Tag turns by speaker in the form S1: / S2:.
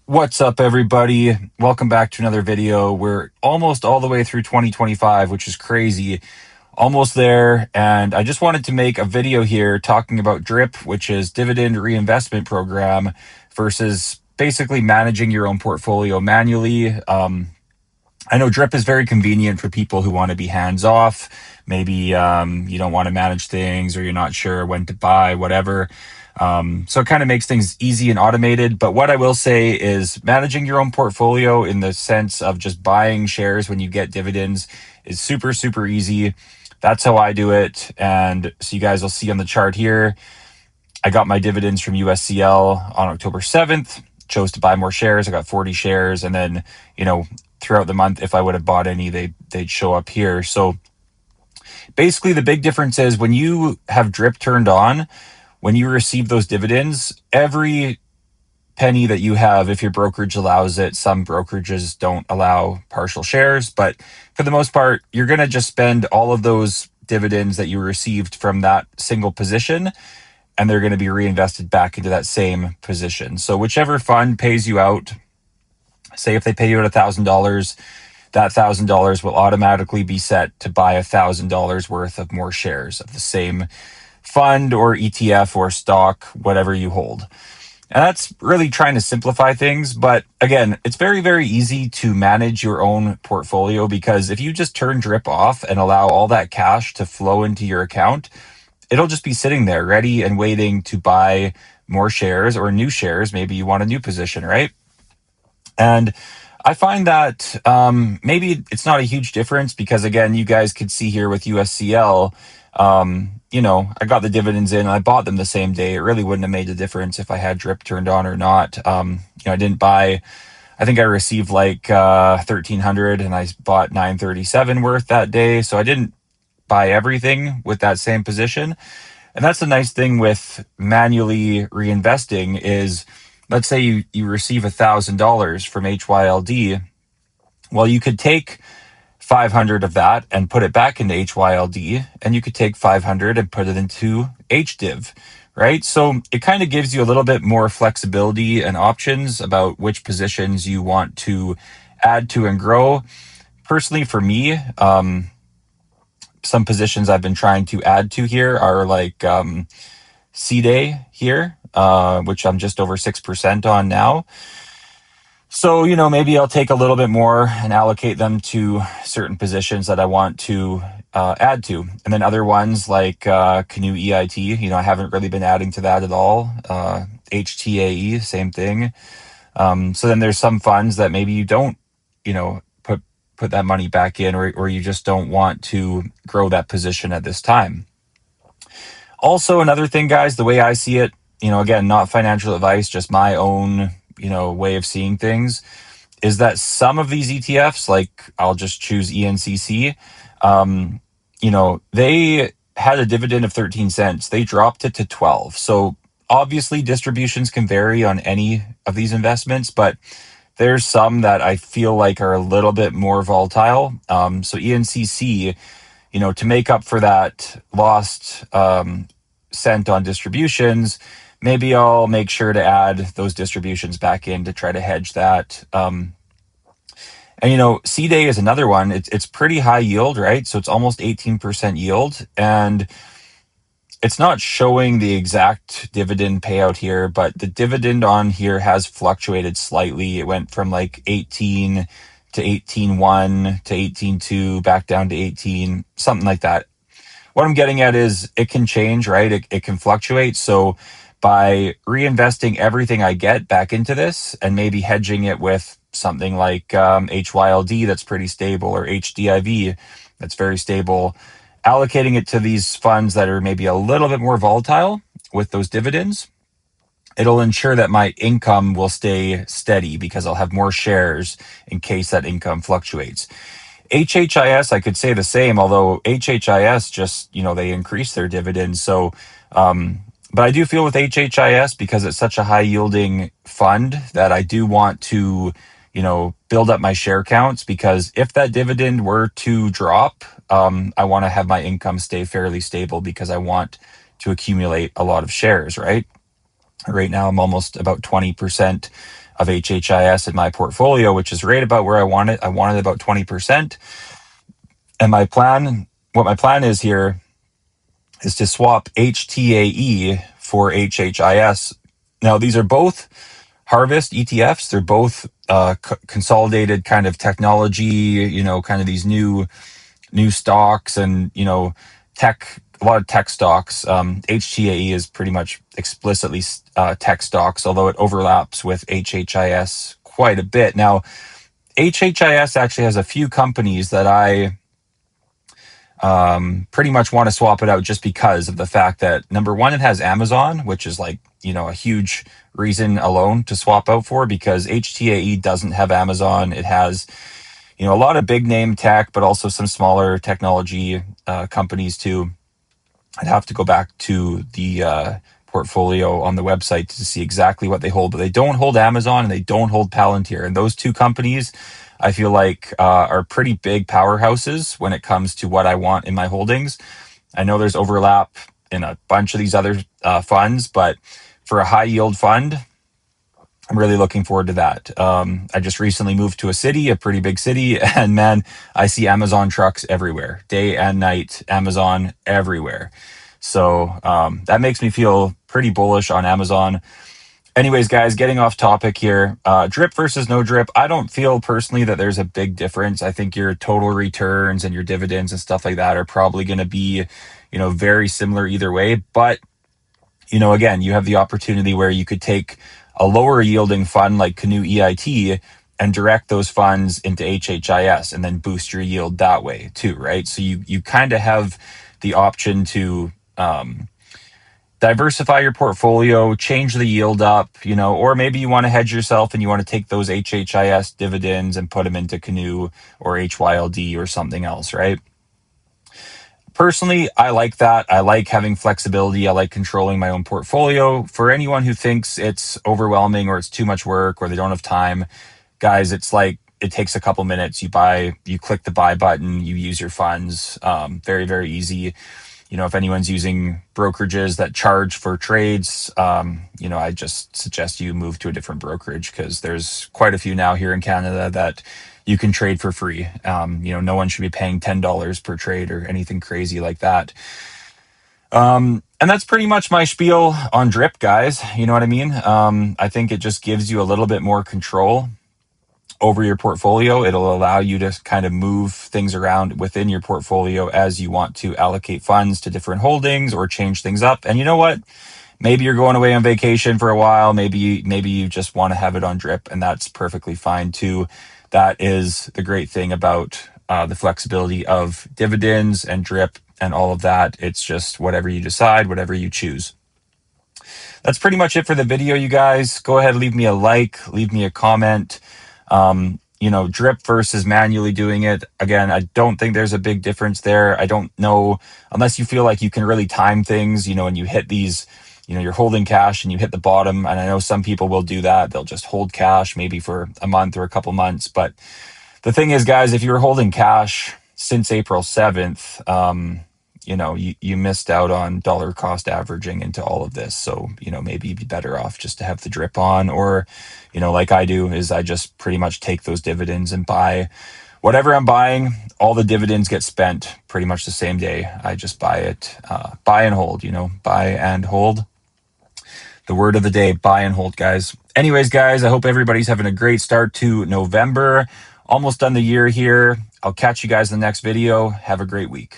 S1: What's up, everybody? Welcome back to another video. We're almost all the way through 2025, which is crazy. Almost there. And I just wanted to make a video here talking about DRIP, which is Dividend Reinvestment Program, versus basically managing your own portfolio manually. I know DRIP is very convenient for people who want to be hands off. Maybe you don't want to manage things, or you're not sure when to buy, whatever. So it kind of makes things easy and automated. But what I will say is managing your own portfolio in the sense of just buying shares when you get dividends is super, super easy. That's how I do it. And so you guys will see on the chart here, I got my dividends from USCL on October 7th, chose to buy more shares. I got 40 shares. And then, throughout the month, if I would have bought any, they'd show up here. So basically the big difference is when you have DRIP turned on, when you receive those dividends, every penny that you have, if your brokerage allows it, some brokerages don't allow partial shares, but for the most part, you're going to just spend all of those dividends that you received from that single position, and they're going to be reinvested back into that same position. So whichever fund pays you out, say if they pay you out $1,000, that $1,000 will automatically be set to buy $1,000 worth of more shares of the same fund or ETF or stock, whatever you hold. And that's really trying to simplify things. But again, it's very, very easy to manage your own portfolio, because if you just turn DRIP off and allow all that cash to flow into your account, it'll just be sitting there ready and waiting to buy more shares or new shares. Maybe you want a new position, right? And I find that maybe it's not a huge difference, because again, you guys could see here with USCL, I got the dividends in and I bought them the same day. It really wouldn't have made a difference if I had DRIP turned on or not. I didn't buy, I think I received like 1,300 and I bought 937 worth that day. So I didn't buy everything with that same position. And that's the nice thing with manually reinvesting is, let's say you receive $1,000 from HYLD. Well, you could take 500 of that and put it back into HYLD, and you could take 500 and put it into HDIV, right? So it kind of gives you a little bit more flexibility and options about which positions you want to add to and grow. Personally, for me, some positions I've been trying to add to here are like C-Day here, which I'm just over 6% on now. So, maybe I'll take a little bit more and allocate them to certain positions that I want to add to. And then other ones like Canoe EIT, I haven't really been adding to that at all. HTAE, same thing. So then there's some funds that maybe you don't, put that money back in, or you just don't want to grow that position at this time. Also, another thing, guys, the way I see it, again, not financial advice, just my own, way of seeing things, is that some of these ETFs, like I'll just choose ENCC, they had a dividend of 13 cents. They dropped it to 12. So obviously distributions can vary on any of these investments, but there's some that I feel like are a little bit more volatile. So ENCC, to make up for that lost cent on distributions, maybe I'll make sure to add those distributions back in to try to hedge that. And C-Day is another one. It's pretty high yield, right? So it's almost 18% yield, and it's not showing the exact dividend payout here, but the dividend on here has fluctuated slightly. It went from like 18 to 18.1 to 18.2, back down to 18, something like that. What I'm getting at is it can change, right? It can fluctuate. So by reinvesting everything I get back into this and maybe hedging it with something like HYLD that's pretty stable, or HDIV that's very stable, allocating it to these funds that are maybe a little bit more volatile with those dividends, it'll ensure that my income will stay steady because I'll have more shares in case that income fluctuates. HHIS, I could say the same, although HHIS just, they increase their dividends. So, but I do feel with HHIS, because it's such a high yielding fund, that I do want to, build up my share counts, because if that dividend were to drop, I want to have my income stay fairly stable, because I want to accumulate a lot of shares, right? Right now, I'm almost about 20% of HHIS in my portfolio, which is right about where I want it. I wanted about 20%. And what my plan is here is to swap HTAE for HHIS. Now, these are both Harvest ETFs. They're both consolidated kind of technology, kind of these new stocks and, a lot of tech stocks. HTAE is pretty much explicitly tech stocks, although it overlaps with HHIS quite a bit. Now, HHIS actually has a few companies that I pretty much want to swap it out just because of the fact that, number one, it has Amazon, which is like, a huge reason alone to swap out for, because HTAE doesn't have Amazon. It has, a lot of big name tech, but also some smaller technology companies too. I'd have to go back to the portfolio on the website to see exactly what they hold, but they don't hold Amazon and they don't hold Palantir. And those two companies, I feel like, are pretty big powerhouses when it comes to what I want in my holdings. I know there's overlap in a bunch of these other funds, but for a high yield fund, I'm really looking forward to that. I just recently moved to a pretty big city, and man, I see Amazon trucks everywhere, day and night, Amazon everywhere. So that makes me feel pretty bullish on Amazon. Anyways, guys, getting off topic here, drip versus no drip. I don't feel personally that there's a big difference. I think your total returns and your dividends and stuff like that are probably going to be, very similar either way. But, again, you have the opportunity where you could take a lower yielding fund like Canoe EIT and direct those funds into HHIS and then boost your yield that way too, right? So you kind of have the option to diversify your portfolio, change the yield up, or maybe you want to hedge yourself and you want to take those HHIS dividends and put them into Canoe or HYLD or something else, right? Personally, I like that. I like having flexibility. I like controlling my own portfolio. For anyone who thinks it's overwhelming or it's too much work or they don't have time, guys, it's like it takes a couple minutes. You click the buy button, you use your funds. Very, very easy. If anyone's using brokerages that charge for trades, I just suggest you move to a different brokerage because there's quite a few now here in Canada that you can trade for free. No one should be paying $10 per trade or anything crazy like that. And that's pretty much my spiel on drip, guys. You know what I mean? I think it just gives you a little bit more control over your portfolio. It'll allow you to kind of move things around within your portfolio as you want to allocate funds to different holdings or change things up. And you know what? Maybe you're going away on vacation for a while. Maybe you just want to have it on drip, and that's perfectly fine too. That is the great thing about the flexibility of dividends and drip and all of that. It's just whatever you decide, whatever you choose. That's pretty much it for the video, you guys. Go ahead, leave me a like, leave me a comment. Drip versus manually doing it. Again, I don't think there's a big difference there. I don't know, unless you feel like you can really time things, and you hit these, you're holding cash and you hit the bottom. And I know some people will do that. They'll just hold cash maybe for a month or a couple months. But the thing is, guys, if you're holding cash since April 7th, you missed out on dollar cost averaging into all of this. So, maybe you'd be better off just to have the drip on, or, like I do, is I just pretty much take those dividends and buy whatever I'm buying. All the dividends get spent pretty much the same day. I just buy it, buy and hold, buy and hold. The word of the day, buy and hold, guys. Anyways, guys, I hope everybody's having a great start to November. Almost done the year here. I'll catch you guys in the next video. Have a great week.